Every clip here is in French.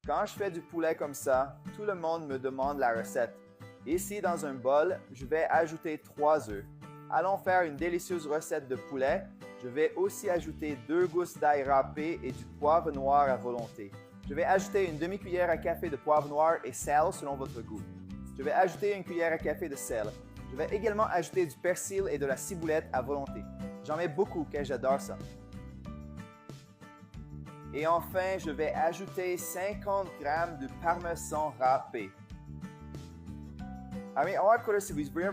Quand je fais du poulet comme ça, tout le monde me demande la recette. Ici, dans un bol, je vais ajouter 3 œufs. Allons faire une délicieuse recette de poulet. Je vais aussi ajouter 2 gousses d'ail râpé et du poivre noir à volonté. Je vais ajouter une demi-cuillère à café de poivre noir et sel selon votre goût. Je vais ajouter une cuillère à café de sel. Je vais également ajouter du persil et de la ciboulette à volonté. J'en mets beaucoup car j'adore ça. Et enfin, je vais ajouter 50 g de parmesan râpé. Amis, encore si vous voulez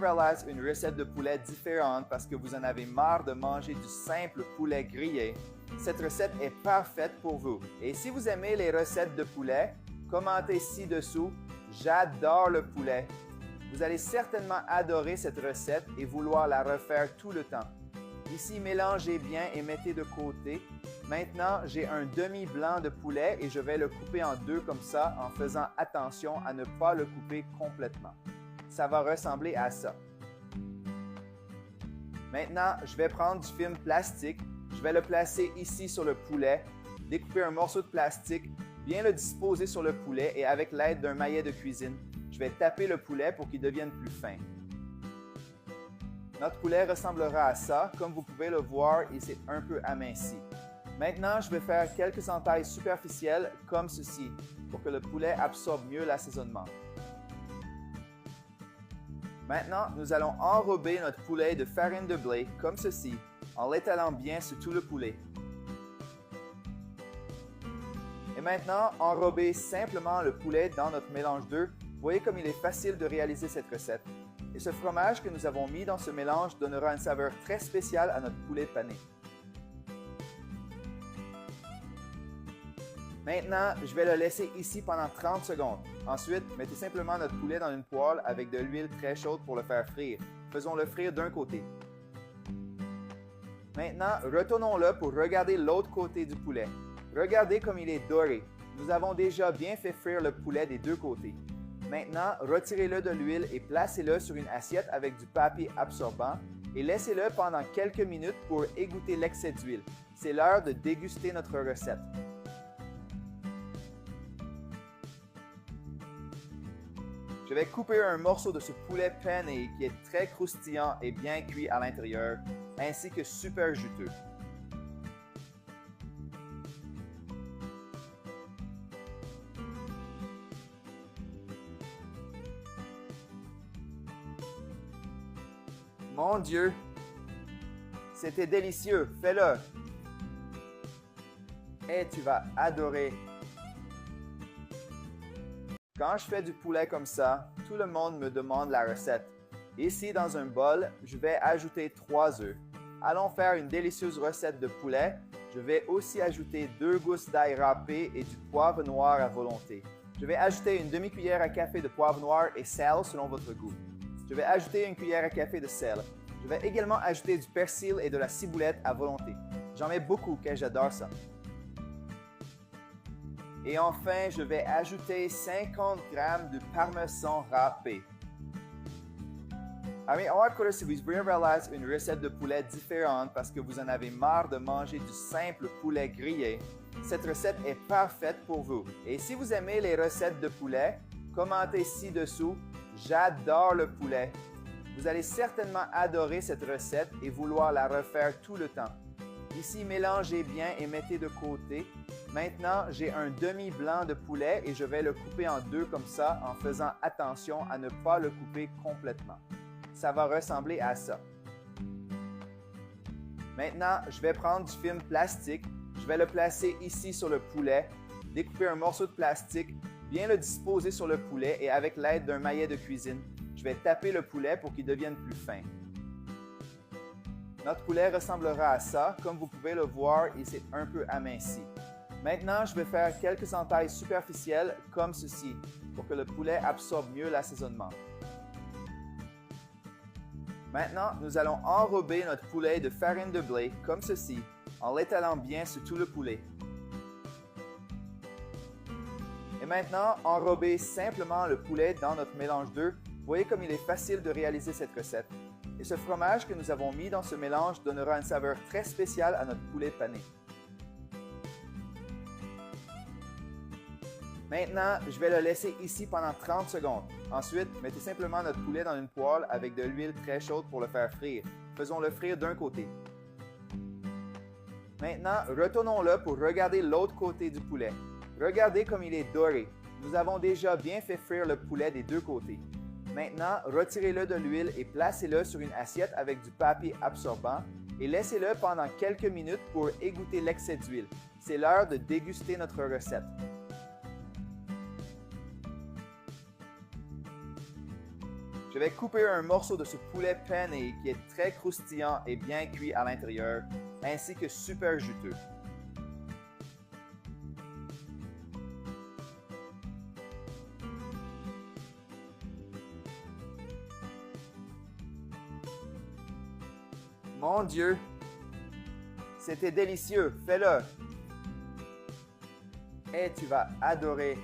une recette de poulet différente parce que vous en avez marre de manger du simple poulet grillé, cette recette est parfaite pour vous. Et si vous aimez les recettes de poulet, commentez ci-dessous « J'adore le poulet ». Vous allez certainement adorer cette recette et vouloir la refaire tout le temps. Ici, mélangez bien et mettez de côté. Maintenant, j'ai un demi-blanc de poulet et je vais le couper en deux comme ça en faisant attention à ne pas le couper complètement. Ça va ressembler à ça. Maintenant, je vais prendre du film plastique. Je vais le placer ici sur le poulet, découper un morceau de plastique, bien le disposer sur le poulet et avec l'aide d'un maillet de cuisine, je vais taper le poulet pour qu'il devienne plus fin. Notre poulet ressemblera à ça. Comme vous pouvez le voir, il s'est un peu aminci. Maintenant, je vais faire quelques entailles superficielles comme ceci pour que le poulet absorbe mieux l'assaisonnement. Maintenant, nous allons enrober notre poulet de farine de blé comme ceci, en l'étalant bien sur tout le poulet. Et maintenant, enrobez simplement le poulet dans notre mélange d'œufs. Voyez comme il est facile de réaliser cette recette. Et ce fromage que nous avons mis dans ce mélange donnera une saveur très spéciale à notre poulet pané. Maintenant, je vais le laisser ici pendant 30 secondes. Ensuite, mettez simplement notre poulet dans une poêle avec de l'huile très chaude pour le faire frire. Faisons-le frire d'un côté. Maintenant, retournons-le pour regarder l'autre côté du poulet. Regardez comme il est doré. Nous avons déjà bien fait frire le poulet des deux côtés. Maintenant, retirez-le de l'huile et placez-le sur une assiette avec du papier absorbant et laissez-le pendant quelques minutes pour égoutter l'excès d'huile. C'est l'heure de déguster notre recette. Je vais couper un morceau de ce poulet pané qui est très croustillant et bien cuit à l'intérieur, ainsi que super juteux. Mon Dieu! C'était délicieux! Fais-le! Et tu vas adorer! Quand je fais du poulet comme ça, tout le monde me demande la recette. Ici, dans un bol, je vais ajouter 3 œufs. Allons faire une délicieuse recette de poulet. Je vais aussi ajouter 2 gousses d'ail râpé et du poivre noir à volonté. Je vais ajouter une demi-cuillère à café de poivre noir et sel selon votre goût. Je vais ajouter une cuillère à café de sel. Je vais également ajouter du persil et de la ciboulette à volonté. J'en mets beaucoup car j'adore ça. Et enfin, je vais ajouter 50 g de parmesan râpé. Amis, encore si vous voulez une recette de poulet différente parce que vous en avez marre de manger du simple poulet grillé, cette recette est parfaite pour vous. Et si vous aimez les recettes de poulet, commentez ci-dessous « J'adore le poulet ». Vous allez certainement adorer cette recette et vouloir la refaire tout le temps. Ici, mélangez bien et mettez de côté. Maintenant, j'ai un demi-blanc de poulet et je vais le couper en deux comme ça en faisant attention à ne pas le couper complètement. Ça va ressembler à ça. Maintenant, je vais prendre du film plastique. Je vais le placer ici sur le poulet, découper un morceau de plastique, bien le disposer sur le poulet et avec l'aide d'un maillet de cuisine, je vais taper le poulet pour qu'il devienne plus fin. Notre poulet ressemblera à ça. Comme vous pouvez le voir, il s'est un peu aminci. Maintenant, je vais faire quelques entailles superficielles comme ceci pour que le poulet absorbe mieux l'assaisonnement. Maintenant, nous allons enrober notre poulet de farine de blé comme ceci en l'étalant bien sur tout le poulet. Et maintenant, enrobez simplement le poulet dans notre mélange d'œufs. Voyez comme il est facile de réaliser cette recette. Et ce fromage que nous avons mis dans ce mélange donnera une saveur très spéciale à notre poulet pané. Maintenant, je vais le laisser ici pendant 30 secondes. Ensuite, mettez simplement notre poulet dans une poêle avec de l'huile très chaude pour le faire frire. Faisons-le frire d'un côté. Maintenant, retournons-le pour regarder l'autre côté du poulet. Regardez comme il est doré. Nous avons déjà bien fait frire le poulet des deux côtés. Maintenant, retirez-le de l'huile et placez-le sur une assiette avec du papier absorbant et laissez-le pendant quelques minutes pour égoutter l'excès d'huile. C'est l'heure de déguster notre recette. Je vais couper un morceau de ce poulet penne qui est très croustillant et bien cuit à l'intérieur, ainsi que super juteux. Mon Dieu! C'était délicieux, fais-le! Et tu vas adorer